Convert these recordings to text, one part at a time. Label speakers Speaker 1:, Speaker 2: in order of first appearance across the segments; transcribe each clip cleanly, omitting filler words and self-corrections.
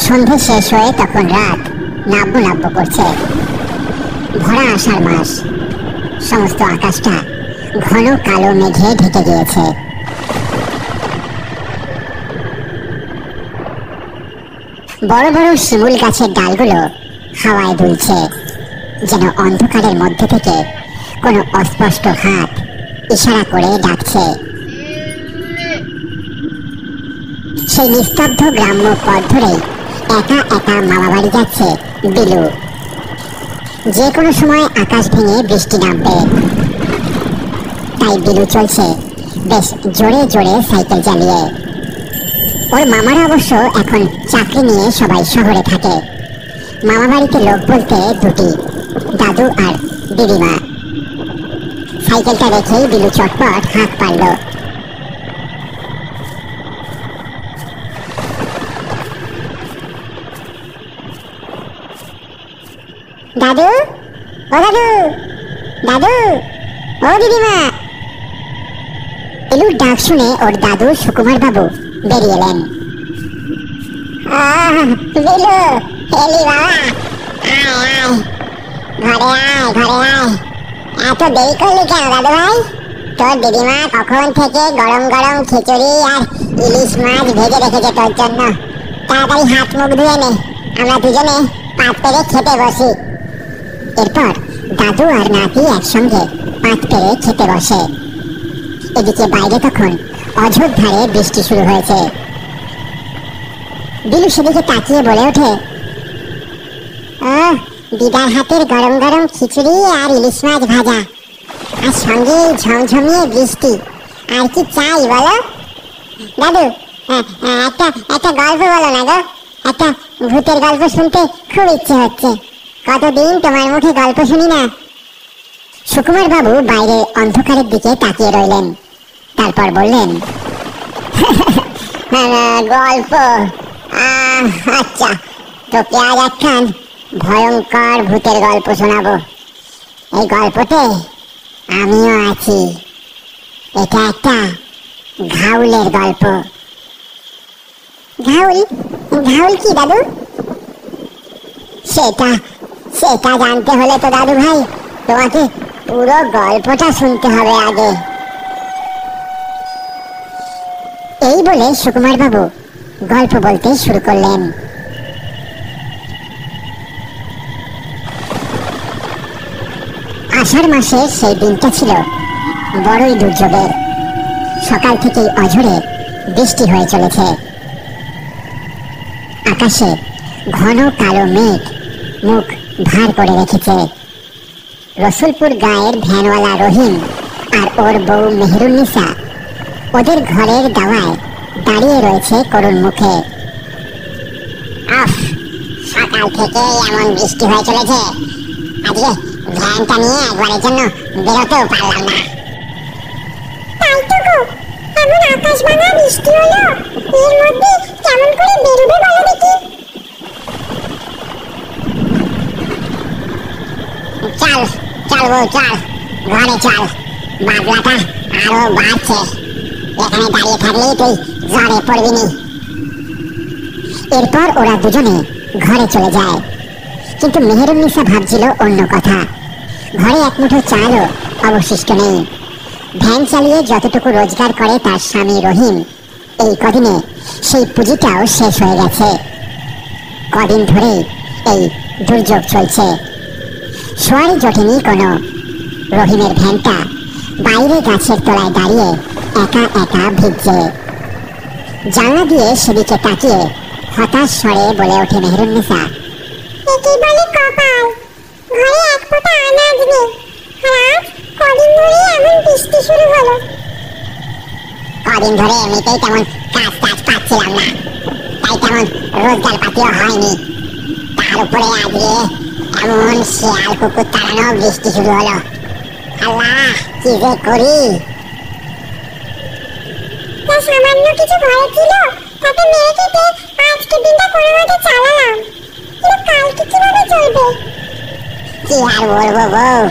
Speaker 1: সন্ধে শেষ হয়ে তখন রাত নাব্য নাব্য করছে। ভরা আষাঢ় মাস, সমস্ত আকাশটা ঘন কালো মেঘে ঢেকে গিয়েছে। বড় বড় শিমুল গাছের ডালগুলো হাওয়ায় দুলছে, যেন অন্ধকারের মধ্যে থেকে কোনো অস্পষ্ট হাত ইশারা করে ডাকছে। সেই নিস্তব্ধ গ্রাম্য পথ ধরেই একা একা মামা বাড়ি যাচ্ছে বিলু। যে কোনো সময় আকাশ ভেঙে বৃষ্টি নামবে, তাই বিলু চলছে বেশ জোরে জোরে সাইকেল চালিয়ে। ওর মামারা অবশ্য এখন চাকরি নিয়ে সবাই শহরে থাকে। মামা বাড়িতে লোক বলতে দুটি, দাদু আর দিদিমা। সাইকেলটা রেখেই বিলু চটপট হাত পারল। দাদু, ও দাদু, দাদু, ও দিদিমা। বিলুর ডাক শুনে ওর দাদু সুকুমার বাবু বেরিয়ে এলেন। বিলু, এলি বাবা, আয় আয়, ঘরে আয়, ঘরে আয়। এত দেরি করলি কেন দাদু ভাই? তোর দিদিমা কখন থেকে গরম গরম খিচুড়ি আর ইলিশ মাছ ভেজে রেখেছে তোর জন্য। তাড়াতাড়ি হাত মুখ ধুয়ে নে, আমরা দুজনে পাত পেরে খেতে বসি। এরপর দাদু আর নাতি একসঙ্গে পাত পেরে খেতে বসে। এদিকে বাইরে তখন অঝোর ধারে বৃষ্টি শুরু হয়েছে। বিলু সেদিকে তাকিয়ে বলে ওঠে, দিদার হাতের গরম গরম খিচুড়ি আর ইলিশ মাছ ভাজা, আর সঙ্গে ঝমঝমিয়ে বৃষ্টি, আর কি চাই বলো? দাদু, একটা একটা গল্প বলো না গো, একটা ভূতের গল্প শুনতে খুব ইচ্ছে হচ্ছে। কতদিন তোমার মুখে গল্প শুনি না। সুকুমার বাবু বাইরে অন্ধকারের দিকে তাকিয়ে রইলেন, তারপর বললেন, গল্প? আচ্ছা, তোকে আজ একখান ভয়ঙ্কর ভূতের গল্প শোনাবো। এই গল্পতে আমিও আছি। এটা একটা ঘাউলের গল্প। ঘাউল? ঘাউল কি দাদু? সেটা সেটা জানতে হলে তো দাদু ভাই তোমাকে পুরো গল্পটা শুনতে হবে আগে। এই বলে সুকুমার বাবু গল্প বলতে শুরু করলেন। আষাঢ় মাসের সেই দিনটা ছিল বড়ই দুর্যোগের। সকাল থেকেই অঝোরে বৃষ্টি হয়ে চলেছে। আকাশে ঘন কালো মেঘ মুখ ভার করে রেখেছে। রসুলপুর গায়ের ভ্যানওয়ালা রহিম আর ওর বউ মেহেরুন্নিসা ওদের ঘরের দাওয়ায় দাঁড়িয়ে রয়েছে করুণ মুখে। সকাল থেকে এমন বৃষ্টি হয়ে চলেছে, আজকে ভ্যানটা নিয়ে একবারের জন্য বেরোতেও পারলাম না। তাই তো গো, এমন আকাশ ভাঙা বৃষ্টি হলো, এর মধ্যে কেমন করে বেরোবে বলো দেখি? চল চল বউ চল, ঘরে চল, বাদলাটা আরো বাড়ছে। এখানে দাঁড়িয়ে থাকলেই তুই জ্বরে পড়বি নি। এরপর ওরা দুজনে ঘরে চলে যায়। কিন্তু মেহেরুন্নিসা ভাবছিল অন্য কথা। ঘরে এক মুঠো চালও অবশিষ্ট নেই। ভ্যান চালিয়ে যতটুকু রোজগার করে তার স্বামী রহিম, এই কদিনে সেই পুঁজিটাও শেষ হয়ে গেছে। কদিন ধরেই এই দুর্যোগ চলছে। সোয়ারি জটেনি কোনো। রহিমের ভ্যানটা বাইরে গাছের তলায় দাঁড়িয়ে একা একা ভিজছে। জানলা দিয়ে সেদিকে তাকিয়ে হতাশ স্বরে বলে ওঠে মেহেরুন্নিসা, একে বলে কপাল, ঘরে এক ফোঁটা আনাজ নেই, আর আজ কদিন ধরে এমন বৃষ্টি শুরু হলো। কদিন ধরে এমনিতেই তেমন কাজ পাচ্ছিলাম না, তাই তেমন রোজগার পাতিও হয়নি। তার উপরে আজকে এমন শিয়াল কুকুর তাড়ানো বৃষ্টি শুরু হলো। আল্লাহ, কি যে করি। সামান্য কিছু ঘরে ছিল, তাতে মেরে কেটে আজকে দিনটা কোনো মতে চালালাম, কিন্তু কালকে কিভাবে চলবে? কি আর বলবো বউ,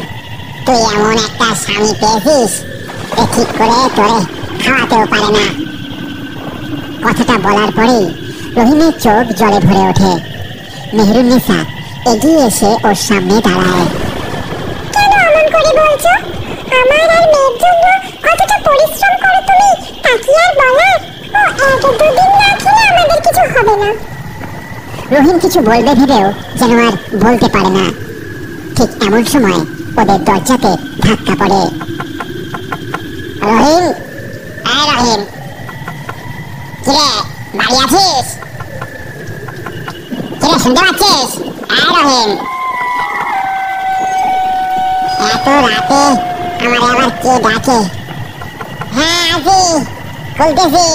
Speaker 1: তুই এমন একটা স্বামী পেয়েছিস যে ঠিক করে তোরে খাওয়াতেও পারে না। কথাটা বলার পরেই রহিমের চোখ জলে ভরে ওঠে। মেহেরুন্নেসা এগিয়ে এসে ওর সামনে দাঁড়ায়।
Speaker 2: কেন এমন করে বলছো? আমার আর মেয়ের জন্য কতটা পরিশ্রম করো তুমি, তা কি আর বলার? ও এক দুদিন না খেলে আমাদের কিছু হবে না।
Speaker 1: রহিম কিছু বলবে ভেবেও যেন আর বলতে পারে না। ঠিক এমন সময় ওদের দরজাতে ধাক্কা পড়ে। রহিম, রহিম, কিরে বাড়ি আছিস? কিরে শুনতে পাচ্ছিস? রহিম, এত রাতে আমার আবার কে ডাকে? হ্যাঁ আছি, খুলতেছি।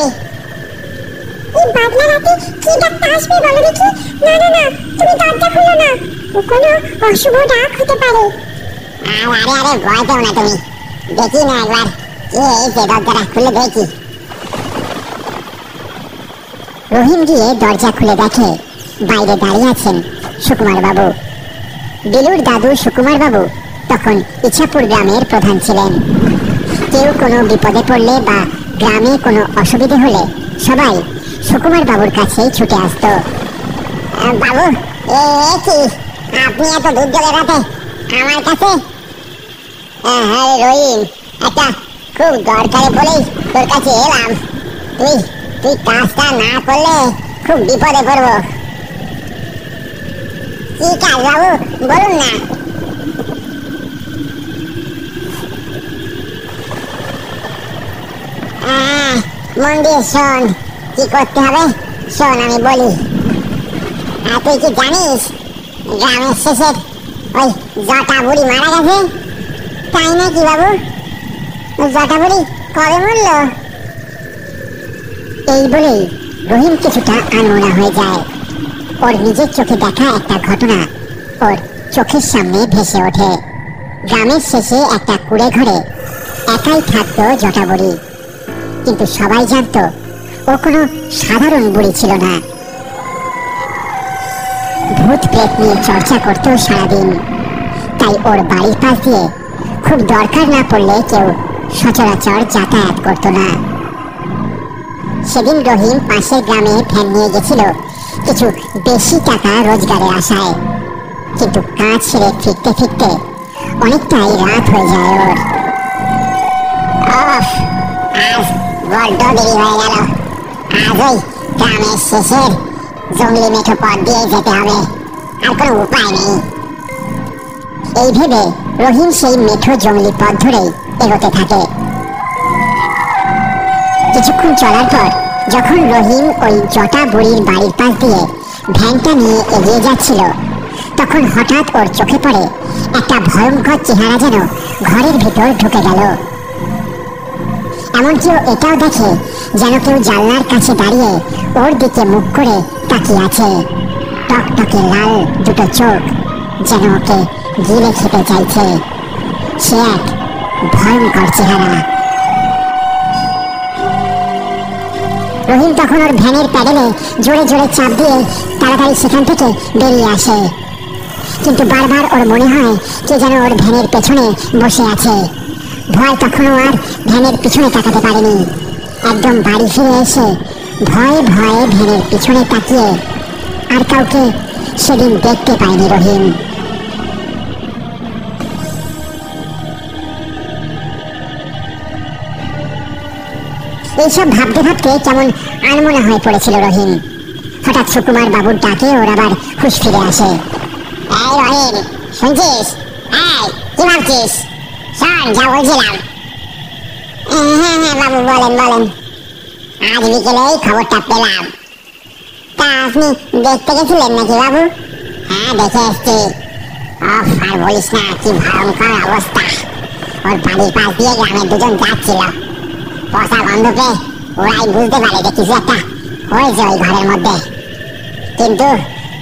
Speaker 2: এই বাদলা রাতে কি ডাকতে আসবে বলো দেখি? না না না, তুমি দরজা খুলো না, ও কোনো অশুভ ডাক হতে পারে।
Speaker 1: আরে ভয় পেও না তুমি, দেখি না একবার কে এসে দরজাটা খুলে দেখি। রহিম গিয়ে দরজা খুলে দেখে বাইরে দাঁড়িয়ে আছেন সুকুমার বাবু। বিলুর দাদু সুকুমার বাবু তখন ইছাপুর গ্রামের প্রধান ছিলেন। কেউ কোনো বিপদে পড়লে বা গ্রামে কোনো অসুবিধে হলে সবাই সুকুমার বাবুর কাছেই ছুটে আসতো। বাবু, কি আপনি এত দুর্যোগের রাতে আমার কাছে? হ্যাঁ রহিম, একটা খুব দরকারে বলেই তোর কাছে এলাম। তুই কাজটা না করলে খুব বিপদে পড়বো। কি কাজ বাবু, বলুন না। মন দিয়ে শোন, কি করতে হবে শোন আমি বলি। তুই কি জানিস গ্রামের শেষের ওই জটা বুড়ি মারা গেছে? তাই নাকি বাবু? জটা বুড়ি কবে মরল? এই বলেই রহিম কিছুটা আনমনা হয়ে যায়। ওর নিজের চোখে দেখা একটা ঘটনা ওর চোখের সামনে ভেসে ওঠে। গ্রামের শেষে একটা কুড়ে ঘরে একাই থাকতো জটা বুড়ি, কিন্তু সবাই জানতো ও কোনো সাধারণ বুড়ি ছিল না। ভূত প্রেত নিয়ে চর্চা করতো সারাদিন, তাই ওর বাড়ির পাশ দিয়ে খুব দরকার না পড়লে কেউ সচরাচর যাতায়াত করতো না। সেদিন রহিম পাশের গ্রামে ভ্যান নিয়ে গেছিল কিছু বেশি টাকা রোজগারের আশায়, কিন্তু কাজ ছেড়ে ফিরতে ফিরতে অনেকটাই রাত হয়ে যায় ওর। আজ বড্ড দেরি হয়ে গেল, আজ ওই গ্রামের শেষের জঙ্গলি মেঠো পথ দিয়ে যেতে হবে, আর কোনো উপায় নেই। এই ভেবে রহিম সেই মেঠো জঙ্গলি পথ ধরেই এগোতে থাকে। কিছুক্ষণ চলার পর যখন রহিম ওই জটা বুড়ির বাড়ির পাশ দিয়ে ভ্যানটা নিয়ে এগিয়ে যাচ্ছিল, তখন হঠাৎ ওর চোখে পড়ে একটা ভয়ঙ্কর চেহারা যেন ঘরের ভিতর ঢুকে গেল। এমনকি ও এটাও দেখে যেন কেউ জানলার কাছে দাঁড়িয়ে ওর দিকে মুখ করে তাকিয়ে আছে। টকটকে লাল দুটো চোখ যেন ওকে গিলে খেতে চাইছে। সে এক ভয়ঙ্কর চেহারা। রহিম তখন ওর ভ্যানের প্যাডেলে জোরে জোরে চাপ দিয়ে তাড়াতাড়ি সেখান থেকে বেরিয়ে আসে, কিন্তু বারবার ওর মনে হয় কে যেন ওর ভ্যানের পেছনে বসে আছে। ভয় তখনও আর ভ্যানের পিছনে তাকাতে পারেনি। একদম বাড়ি ফিরে এসে ভয়ে ভয়ে ভ্যানের পিছনে তাকিয়ে আর কাউকে সেদিন দেখতে পায়নি রহিম। এইসব ভাবতে ভাবতে কেমন আনমনা হয়ে পড়েছিল রহিম। হঠাৎ সুকুমার বাবুর ডাকে ওর আবার হুঁশ ফিরে আসে। এই রহিম, শুনছিস? কি ভাবছিস? শোন যা বলছিলাম। হ্যাঁ বাবু, বলেন বলেন। আজ বিকেলে এই খবরটা পেলাম। তা আপনি দেখতে গেছিলেন নাকি বাবু? হ্যাঁ, দেখে এসছি। আর বলিস না, কি ভয়ঙ্কর অবস্থা। ওর বাড়ির পাশ দিয়ে গ্রামের দুজন যাচ্ছিল। পচা গন্ধ পেয়ে ওরাই বুঝতে পারে যে কিছু একটা হয়েছে ওই ঘরের মধ্যে, কিন্তু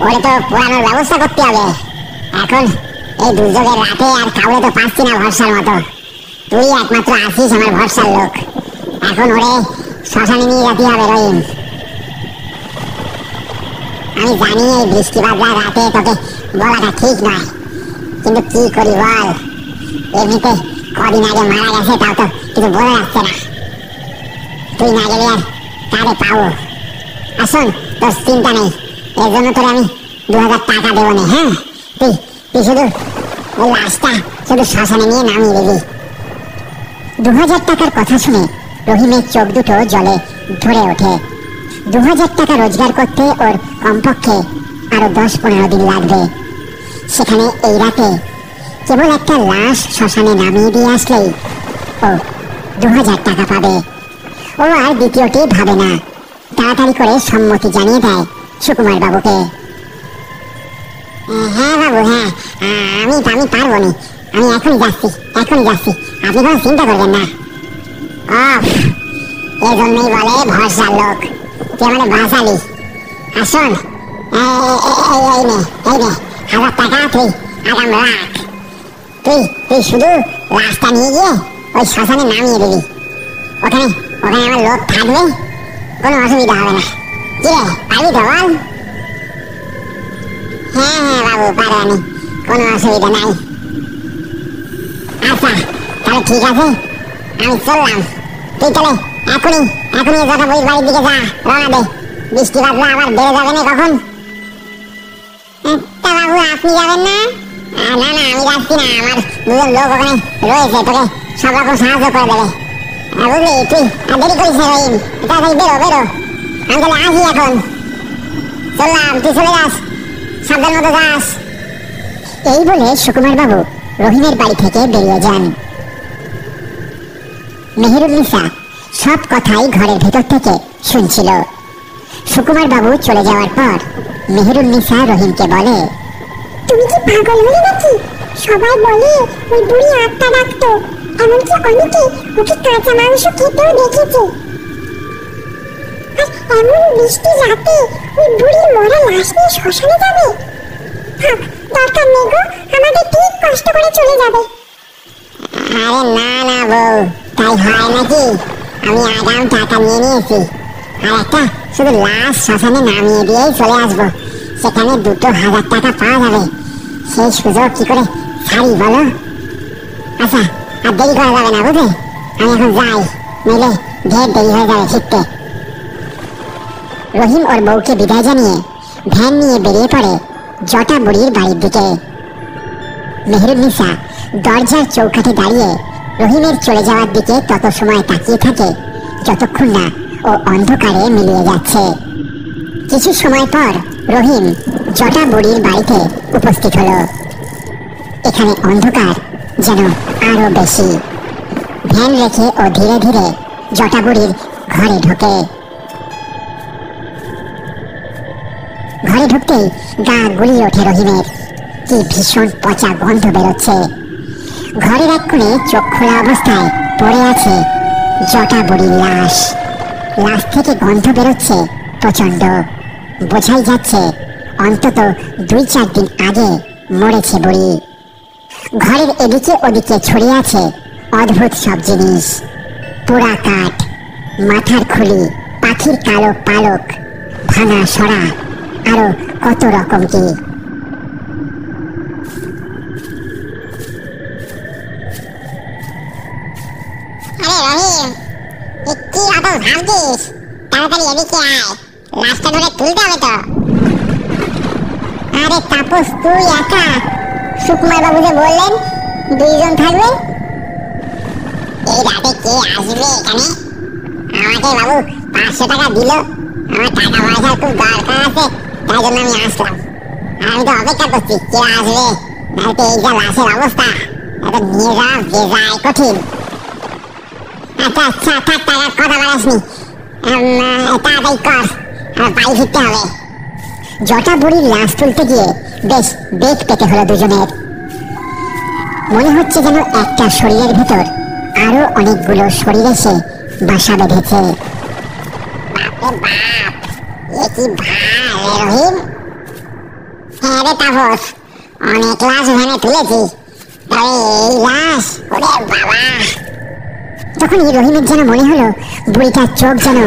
Speaker 1: ওরে তো পোড়ানোর ব্যবস্থা করতে হবে। এখন এই দুর্যোগের রাতে আর কাউরে তো পাচ্ছি না ভরসার মতো। তুই একমাত্র আছিস আমার ভরসার লোক। এখন ওরে শ্মশানে নিয়ে যেতে হবে রহিম। আমি জানি এই বৃষ্টি বাদলা রাতে তোকে বলাটা ঠিক নয়, কিন্তু কি করি বল। এমনিতে কদিন আগে মারা গেছে, তাও তো কিছু বোঝা যাচ্ছে না। তুই না গেলে আর কারে পাবো। আসুন, তোর তোর চিন্তা নেই, এর জন্য তোর আমি 2000 টাকা দেবো না। হ্যাঁ, তুই শুধু ওই লাশটা শুধু শ্মশানে নিয়ে নামিয়ে দিবি। 2000 টাকার কথা শুনে রহিমের চোখ দুটো জলে ধরে ওঠে। 2000 টাকা রোজগার করতে ওর কমপক্ষে আরো 10-15 দিন লাগবে। সেখানে এই রাতে কেবল একটা লাশ শ্মশানে নামিয়ে দিয়ে আসলেই ও 2000 টাকা পাবে। ও আর দ্বিতীয়টি ভাবে না, তাড়াতাড়ি করে সম্মতি জানিয়ে দেয় সুকুমার বাবুকে। হ্যাঁ বাবু, হ্যাঁ, আমি পারবো নি, আমি এখনই যাচ্ছি, আপনি কোনো চিন্তা করবেন না। এজন্যই বলে ভরসার লোক, তুই আমাদের বাঁচালি। আর শোন, এই নে 1000 টাকা তুই আগাম রাখ। তুই শুধু লাশটা নিয়ে গিয়ে ওই শ্মশানে নামিয়ে দিবি। ওখানে আমার লোক থাকবে, কোনো অসুবিধা হবে না। কি রে, পারবি তো বল? হ্যাঁ বাবু, পারো, আমি কোনো অসুবিধা নাই। আচ্ছা তাহলে ঠিক আছে, আমি চললাম। তুই তাহলে এখনই জটা বইয়ের বাড়ির দিকে যা, রওনা দে। বৃষ্টি বাদলা আবার বেড়ে যাবে না কখন। তা বাবু, আপনি যাবেন না? না আমি যাচ্ছি না, আমার 2জন লোক ওখানে রয়েছে, তোকে সব রকম সাহায্য করে দেবে, বুঝলি? তুই দেরি করিস না রহিম, তাড়াতাড়ি বেরো। আমি তাহলে আসি এখন, চললাম, তুই চলে যাস, সাবধান মতো যাস। এই বলে সুকুমার বাবু রহিমের বাড়ি থেকে বেরিয়ে যান। মেহেরুন্নিসা সব কথাই ঘরের ভেতর থেকে শুনছিল। সুকুমার বাবু চলে যাওয়ার পর মেহেরুন্নিসা রহিমকে বলে,
Speaker 2: তুমি কি পাগল হলে নাকি? সবাই বলে ওই বুড়ি আত্মা ডাকতো, এমনকি অনেকে ওকে কাঁচা মাংস খেতেও দেখেছে। আর এমন বৃষ্টি রাতে ওই বুড়ির মরা লাশ নিয়ে শ্মশানে যাবে? থাক, দরকার নেই গো, আমাদের ঠিক কষ্ট করে চলে যাবে।
Speaker 1: আরে না বউ, তাই হয় নাকি? আমি আগাম টাকা নিয়ে নিয়েছি, আর একটা শুধু লাশ শ্মশানে নামিয়ে দিয়েই চলে আসবো। সেখানে 2000 টাকা পাওয়া যাবে, সেই সুযোগ কি করে ছাড়ি বলো? আচ্ছা, আর দেরি করা যাবে না, বুঝলে? আমি এখন যাই, নইলে ঢের দেরি হয়ে যাবে ফিরতে। রহিম ওর বউকে বিদায় জানিয়ে ভ্যান নিয়ে বেরিয়ে পড়ে জটা বুড়ির বাড়ির দিকে। মেহেরুন্নিসা দরজার চৌকাঠে দাঁড়িয়ে রহিমের চলে যাওয়ার দিকে তত সময় তাকিয়ে থাকে যতক্ষণ না ও অন্ধকারে মিলিয়ে যাচ্ছে। কিছু সময় পর রহিম জটা বুড়ির বাড়িতে উপস্থিত হলো। এখানে অন্ধকার যেন আরো বেশি। ভ্যান রেখে ও ধীরে ধীরে জটা বুড়ির ঘরে ঢোকে। ঘরে ঢুকতেই গা গুলিয়ে ওঠে রহিমের, কি ভীষণ পচা গন্ধ বেরোচ্ছে। ঘরের এক কোণে চোখ খোলা অবস্থায় পড়ে আছে জটা বুড়ির লাশ। লাশ থেকে গন্ধ বেরোচ্ছে প্রচন্ড, বোঝাই যাচ্ছে অন্তত 2-4 দিন আগে মরেছে বুড়ি। ঘরের এদিকে ওদিকে ছড়িয়ে আছে অদ্ভুত সব জিনিস, পোড়া কাঠ, মাথার খুলি, পাখির কালো পালক, ভাঙা সরা, আরো কত রকম কি।
Speaker 2: আরে রহিম, কি অত ভাবছিস? তাড়াতাড়ি এদিকে আয়, লাশটা ধরে তুলতে হবে তো।
Speaker 1: আরে তাপস, তুই একা? সুকুমার বাবু যে বললেন 2 জন থাকবে।
Speaker 2: এই রাতে কে আসবে এখানে? আমাকে বাবু 500 টাকা দিল, আমার টাকা পয়সার খুব দরকার আছে, তাই জন্য আমি আসলাম। আর আমি তো অপেক্ষা করছি কে আসবে, নাহলে এই যা লাশের অবস্থা, এত নিয়ে যাওয়া বেজায় কঠিন। আচ্ছা থাক, টাকার কথা বাড়াসনি, তাড়াতাড়ি কর, আমার বাড়ি ফিরতে হবে।
Speaker 1: জটা বুড়ির লাশ তুলতে গিয়ে বেশ বেগ পেতে হলো দুজনের। মনে হচ্ছে যেন একটা শরীরের ভেতর আরো অনেকগুলো শরীর এসে বাসা বেঁধেছে।
Speaker 2: বাপরে বাপ, এ কি ভাই রহিম! হ্যাঁ রে তাপস, অনেক লাশ ভ্যানে তুলেছি, তবে এই লাশ, ওরে বাবা!
Speaker 1: তখন রহিমের যেন মনে হলো বুড়িটার চোখ যেন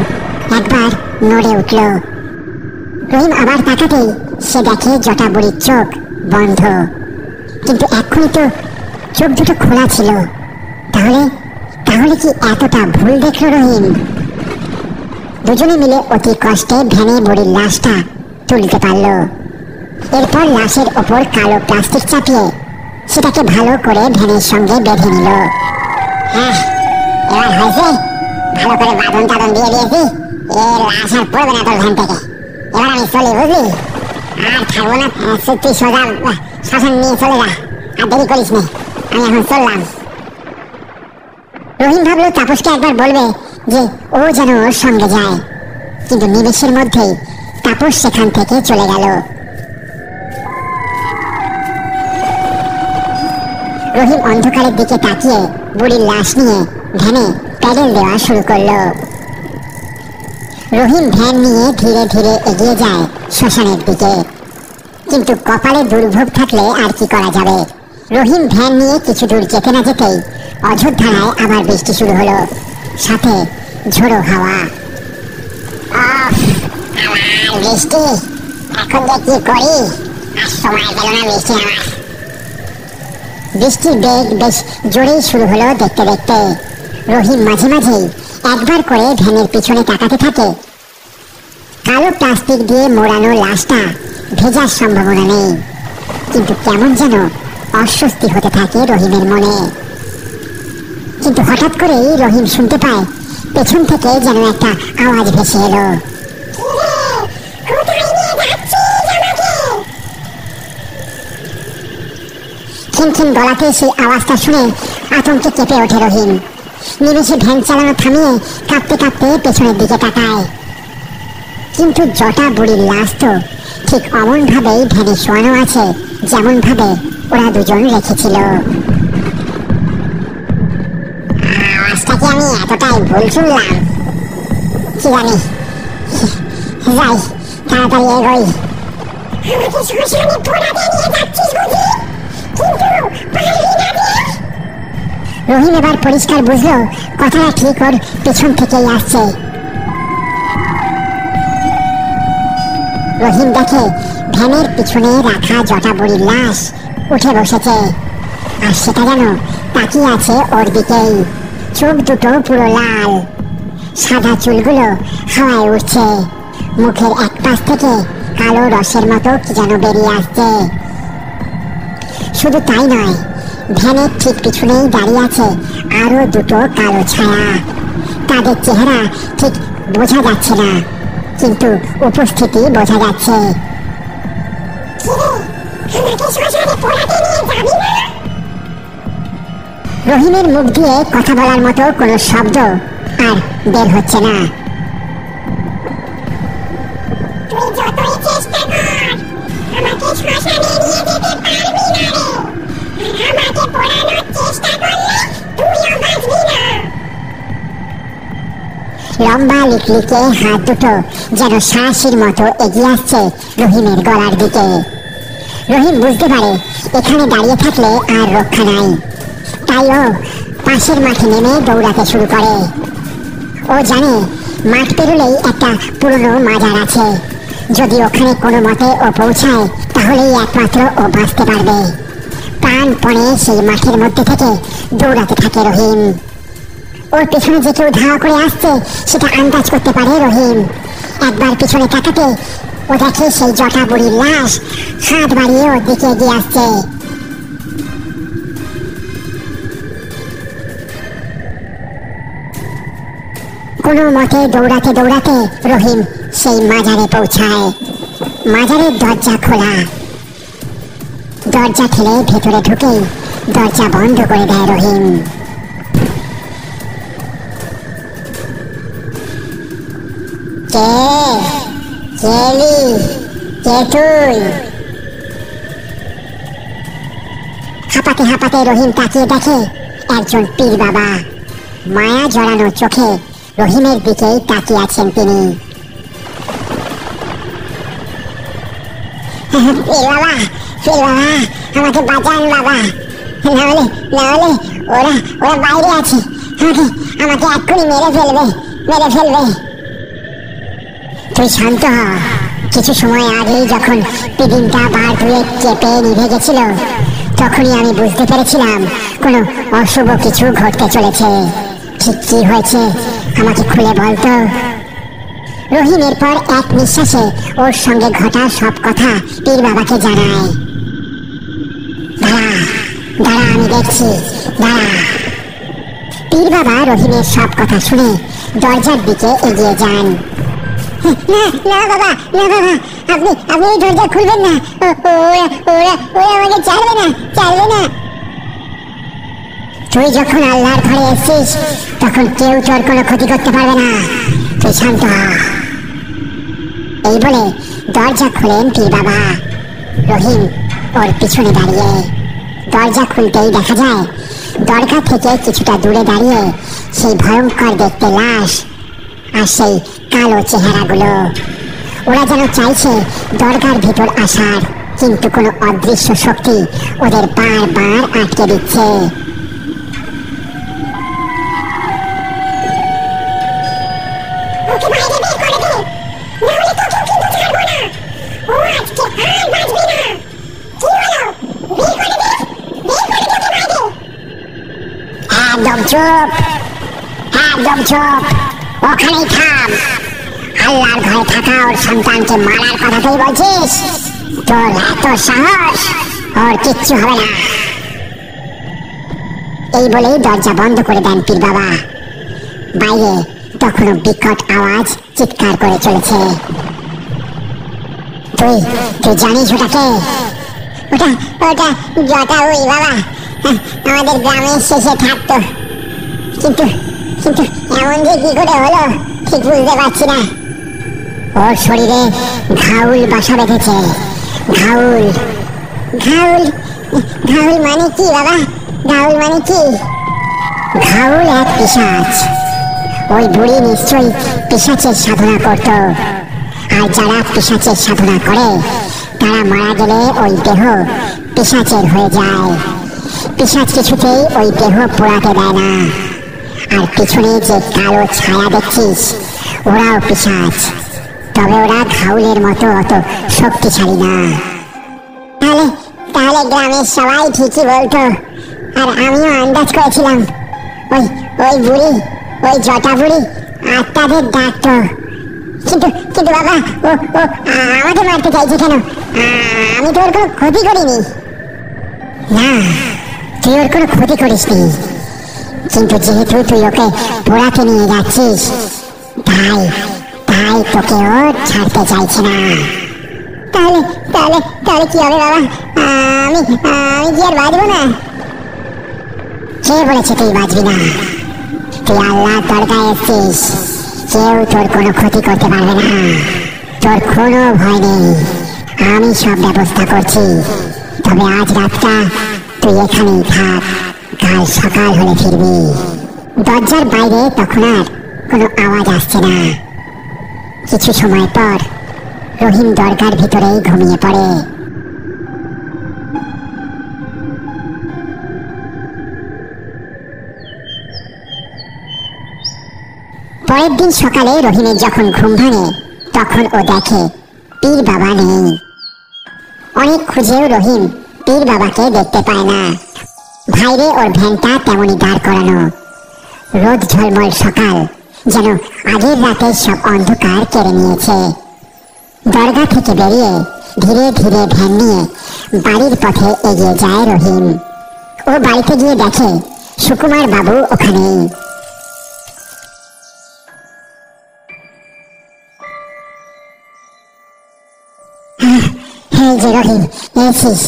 Speaker 1: একবার নড়ে উঠল। রহিম আবার তাকাতেই সে দেখে জটা বুড়ির চোখ বন্ধ, কিন্তু এক্ষুনি তো চোখ দুটো খোলা ছিল। তাহলে কি এতটা ভুল দেখলো রহিম? দুজনে মিলে অতি কষ্টে ভ্যানে বুড়ির লাশটা তুলতে পারল। এরপর লাশের ওপর কালো প্লাস্টিক চাপিয়ে সেটাকে ভালো করে ভ্যানের সঙ্গে বেঁধে নিল।
Speaker 2: হ্যাঁ, এবার হয়েছে, ভালো করে বাঁধন টাধন দিয়ে দিয়েছি, লাশ আর পড়বে না তোর ভ্যান থেকে। এবার আমি চলি, বুঝলি? আর থাকবো না, তুই সোজা শ্মশান নিয়ে চলে যা, আর দেরি করিস নে, আমি এখন চললাম।
Speaker 1: রহিম ভাবলো তাপসকে একবার বলবে যে ও যেন ওর সঙ্গে যায়, কিন্তু নিমেষের মধ্যেই তাপস সেখান থেকে চলে গেল। রহিম অন্ধকারের দিকে তাকিয়ে বুড়ির লাশ নিয়ে ভ্যানে প্যাডেল দেওয়া শুরু করলো। রহিম ভ্যান নিয়ে ধীরে ধীরে এগিয়ে যায় শ্মশানের দিকে, কিন্তু কপালে দুর্ভোগ থাকলে আর কি করা যাবে। রহিম ভ্যান নিয়ে কিছু দূর যেতে না যেতেই অঝোর ধারায় আবার বৃষ্টি শুরু হলো, সাথে ঝোড়ো হাওয়া।
Speaker 2: বৃষ্টি, এখন যে কি করি, আর সময় গেল না বৃষ্টি আমার।
Speaker 1: বৃষ্টির বেগ বেশ জোরেই শুরু হলো দেখতে দেখতে। রহিম মাঝে মাঝেই একবার করে ভ্যানের পিছনে তাকাতে থাকে। কালো প্লাস্টিক দিয়ে মোড়ানো লাশটা ভেজার সম্ভাবনা নেই, কিন্তু কেমন যেন অস্বস্তি হতে থাকে রহিমের মনে। কিন্তু হঠাৎ করেই রহিম শুনতে পায় পেছন থেকে যেন একটা আওয়াজ ভেসে এলো। খিনখিন গলাতে সেই আওয়াজটা শুনে আতঙ্কে কেঁপে ওঠে রহিম। নিমেষে ভ্যান চালানো থামিয়ে কাঁপতে কাঁপতে পেছনের দিকে তাকায়, কিন্তু জটা বুড়ির লাশ তো ঠিক অমন ভাবেই ভ্যানে শোয়ানো আছে যেমন ভাবে ওরা দুজন রেখেছিল।
Speaker 2: আওয়াজটা কি আমি এতটাই ভুল শুনলাম? কি জানি, যাই তাড়াতাড়ি এগোই। আমাকে শ্মশানে পোড়াতে নিয়ে যাচ্ছিস বুঝি? কিন্তু পারলি না রে।
Speaker 1: রহিম এবার পরিষ্কার বুঝলো কথাটা ঠিক ওর পেছন থেকেই আসছে। রহিম দেখে ভ্যানের পিছনে রাখা জটা বুড়ির লাশ উঠে বসেছে, আর সেটা যেন তাকিয়ে আছে ওর দিকেই। চোখ দুটো পুরো লাল, সাদা চুলগুলো হাওয়ায় উঠছে, মুখের এক পাশ থেকে কালো রসের মতো কি যেন বেরিয়ে আসছে। শুধু তাই নয়, ভ্যানের ঠিক পিছনেই দাঁড়িয়ে আছে আরো দুটো কালো ছায়া। তাদের চেহারা ঠিক বোঝা যাচ্ছে না, কিন্তু উপস্থিতি বোঝা যাচ্ছে। রহিমের মুখ দিয়ে কথা বলার মতো কোনো শব্দ আর বের হচ্ছে না।
Speaker 2: তুই যতই চেষ্টা কর, আমাকে শ্মশানে নিয়ে যেতে পারবি না রে। আমাকে পোড়ানোর চেষ্টা করলে তুইও বাঁচবি না।
Speaker 1: লম্বা লিকলিকে হাত দুটো যেন সাহসীর মতো এগিয়ে আসছে রহিমের গলার দিকে। রহিম বুঝতে পারে এখানে দাঁড়িয়ে থাকলে আর রক্ষা নাই, তাই ও পাশের মাঠে নেমে দৌড়াতে শুরু করে। ও জানে মাঠ পেরোলেই একটা পুরনো মাজার আছে, যদি ওখানে কোনো মতে ও পৌঁছায় তাহলেই একমাত্র ও বাঁচতে পারবে। প্রাণপণে সেই মাঠের মধ্যে থেকে দৌড়াতে থাকে রহিম। ওর পেছনে যে কেউ ধাওয়া করে আসছে সেটা আন্দাজ করতে পারে রহিম। একবার পিছনে তাকাতে ও দেখে সেই জটা বুড়ির লাশ হাত বাড়িয়ে ওর দিকে এগিয়ে আসছে। কোনো মতে দৌড়াতে দৌড়াতে রহিম সেই মাজারে পৌঁছায়। মাজারের দরজা খোলা, দরজা ঠেলে ভেতরে ঢুকেই দরজা বন্ধ করে দেয় রহিম। কে কেলি, কে তুই? হাঁপাতে হাঁপাতে রহিম তাকিয়ে দেখে একজন পীর বাবা। মায়া জড়ানো চোখে রহিমের দিকেই তাকিয়ে আছেন তিনি।
Speaker 2: পীর বাবা, পীর বাবা, আমাকে বাঁচান বাবা, নাহলে নাহলে ওরা ওরা বাইরে আছে, আমাকে আমাকে এক্ষুনি মেরে ফেলবে, মেরে ফেলবে।
Speaker 1: তুই শান্ত হ। কিছু সময় আগেই যখন পিদিনটা বার ধুয়ে চেপে নিভে গেছিল তখনই আমি বুঝতে পেরেছিলাম কোনো অশুভ কিছু ঘটতে চলেছে। ঠিক কি হয়েছে আমাকে খুলে বলতো? রহিম এরপর এক নিঃশ্বাসে ওর সঙ্গে ঘটা সব কথা পীর বাবাকে জানায়। দাঁড়া দাঁড়া, আমি দেখছি, দাঁড়া। পীর বাবা রহিমের সব কথা শুনে দরজার দিকে এগিয়ে যান। না না বাবা, না বাবা, আপনি আপনি দরজা খুলবেন না, ওরা আমাকে ছাড়বে না, ছাড়বে না। তুই যখন আল্লাহর ঘরে এসেছিস তখন কেউ তোর কোনো ক্ষতি করতে পারবে না, তুই শান্ত হ। এই বলে দরজা খুলেন পীর বাবা। রহিম ওর পিছনে দাঁড়িয়ে। দরজা খুলতেই দেখা যায় দরগা থেকে কিছুটা দূরে দাঁড়িয়ে সেই ভয়ঙ্কর দেখতে লাশ আর সেই কালো চেহারাগুলো। ওরা যেন চাইছে দরগার ভিতর আসার, কিন্তু কোনো অদৃশ্য শক্তি ওদের বারবার আটকে দিচ্ছে। একদম চুপ, একদম চুপ, ওখানেই থাম। আল্লাহর ঘরে থাকা ওর সন্তানকে মারার কথাটাই বলছিস? তোর এত সাহস, ওর কিচ্ছু হবে না। এই বলেই দরজা বন্ধ করে দেন পীর বাবা। বাইরে তখনও বিকট আওয়াজ চিৎকার করে চলেছে। তুই তুই জানিস ওটাকে? ওটা ওটা জটা ওই বাবা, আমাদের গ্রামের শেষে থাকতো, কিন্তু কিন্তু এমন যে কি করে হলো ঠিক বুঝতে পারছি না। ওর শরীরে ঘাউল বাসা বেঁধেছে। ঘাউল ঘাউল ঘাউল মানে কি বাবা? ঘাউল মানে কি? ঘাউল এক পিশাচ। ওই বুড়ি নিশ্চয়ই পিশাচের সাধনা করত, আর যারা পিশাচের সাধনা করে তারা মারা গেলে ওই দেহ পিশাচের হয়ে যায়। পিশাচ কিছুতেই ওই দেহ পোড়াতে দেয় না। আর পিছনে যে কালো ছায়া দেখছিস ওরাও পিশাচ, তবে ওরা ঘাউলের মতো অত শক্তিশালী না। তাহলে তাহলে গ্রামের সবাই ঠিকই বলতো, আর আমিও আন্দাজ করেছিলাম ওই ওই বুড়ি, ওই জটা বুড়ি আত্মাদের ডাকতো। কিন্তু কিন্তু বাবা, ও ও আমাকে মারতে চাইছে কেন? আমি তো ওর কোনো ক্ষতি করিনি। না, তুই ওর কোনো ক্ষতি করিসনি, কিন্তু যেহেতু তুই ওকে পোড়াতে নিয়ে যাচ্ছিস তাই তাই তোকে ও ছাড়তে চাইছে না। তাহলে তাহলে তাহলে কি হবে বাবা? আমি আমি কি আর বাঁচবো না? কে বলেছে তুই বাঁচবি না? তুই আল্লাহর দরগায় এসেছিস, কেউ তোর কোনো ক্ষতি করতে পারবে না। তোর কোনো ভয় নেই, আমি সব ব্যবস্থা করছি। তবে আজ রাতটা তুই এখানেই থাক, কাল সকাল হলে ফিরবি। দরজার বাইরে তখন আর কোনো আওয়াজ আসছে না। কিছু সময় পর রহিম দরগার ভিতরেই ঘুমিয়ে পড়ে। পরের দিন সকালে রহিমের যখন ঘুম ভাঙে তখন ও দেখে পীর বাবা নেই। অনেক খুঁজেও রহিম পীর বাবাকে দেখতে পায় না। বাইরে ওর ভ্যানটা তেমনি দাঁড় করানো। রোদ ঝলমল সকাল যেন আগের রাতের সব অন্ধকার কেড়ে নিয়েছে। দরগা থেকে বেরিয়ে ধীরে ধীরে ভ্যান নিয়ে বাড়ির পথে এগিয়ে যায় রহিম। ও বাড়িতে গিয়ে দেখে সুকুমার বাবু ওখানেই। এই যে রহিম, এসেছিস?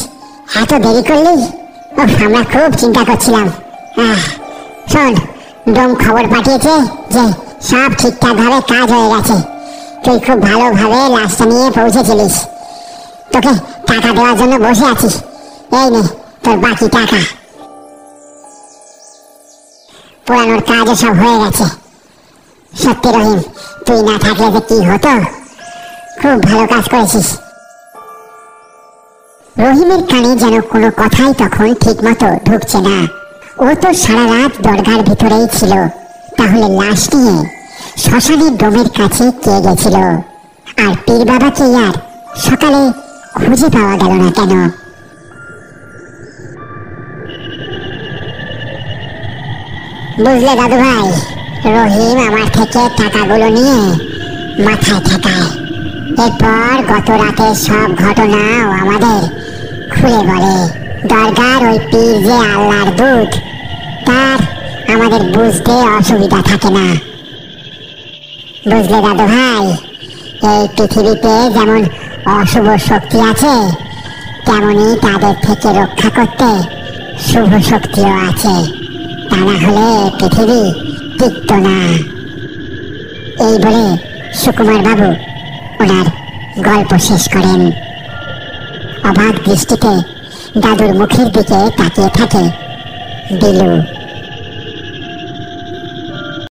Speaker 1: এত দেরি করলি? আমরা খুব চিন্তা করছিলাম। শোন, ডোম খবর পাঠিয়েছে যে সব ঠিকঠাক ভাবে কাজ হয়ে গেছে। তুই খুব ভালোভাবে লাশটা নিয়ে পৌঁছেছিলিস। তোকে টাকা দেওয়ার জন্য বসে আছিস, এই নে তোর বাকি টাকা। পোড়ানোর কাজও সব হয়ে গেছে। সত্যি রহিম, তুই না থাকলে যে কি হতো। খুব ভালো কাজ করেছিস। রহিমের কানে যেন কোনো কথাই তখন ঠিক মতো ঢুকছে না। ও তো সারা রাত দরগার ভিতরেই ছিল, তাহলে লাশ নিয়ে শ্মশানের ডোমের কাছে কে গেছিল? আর পীর বাবাকে আর সকালে খুঁজে পাওয়া গেল না কেন? বুঝলে দাদু ভাই, রহিম আমার থেকে টাকাগুলো নিয়ে মাথায় ঠেকায়। এরপর গত রাতের সব ঘটনাও আমাদের খুলে বলে। দরগার ওই পীর যে আল্লাহর দূত, তার আমাদের বুঝতে অসুবিধা থাকে না। বুঝলে দাদু ভাই, এই পৃথিবীতে যেমন অশুভ শক্তি আছে, তেমনি তাদের থেকে রক্ষা করতে শুভ শক্তিও আছে। তা না হলে পৃথিবী টিকত না। এই বলে সুকুমার বাবু ওনার গল্প শেষ করেন। অবাক দৃষ্টিতে দাদুর মুখের দিকে তাকিয়ে থাকে বিলু।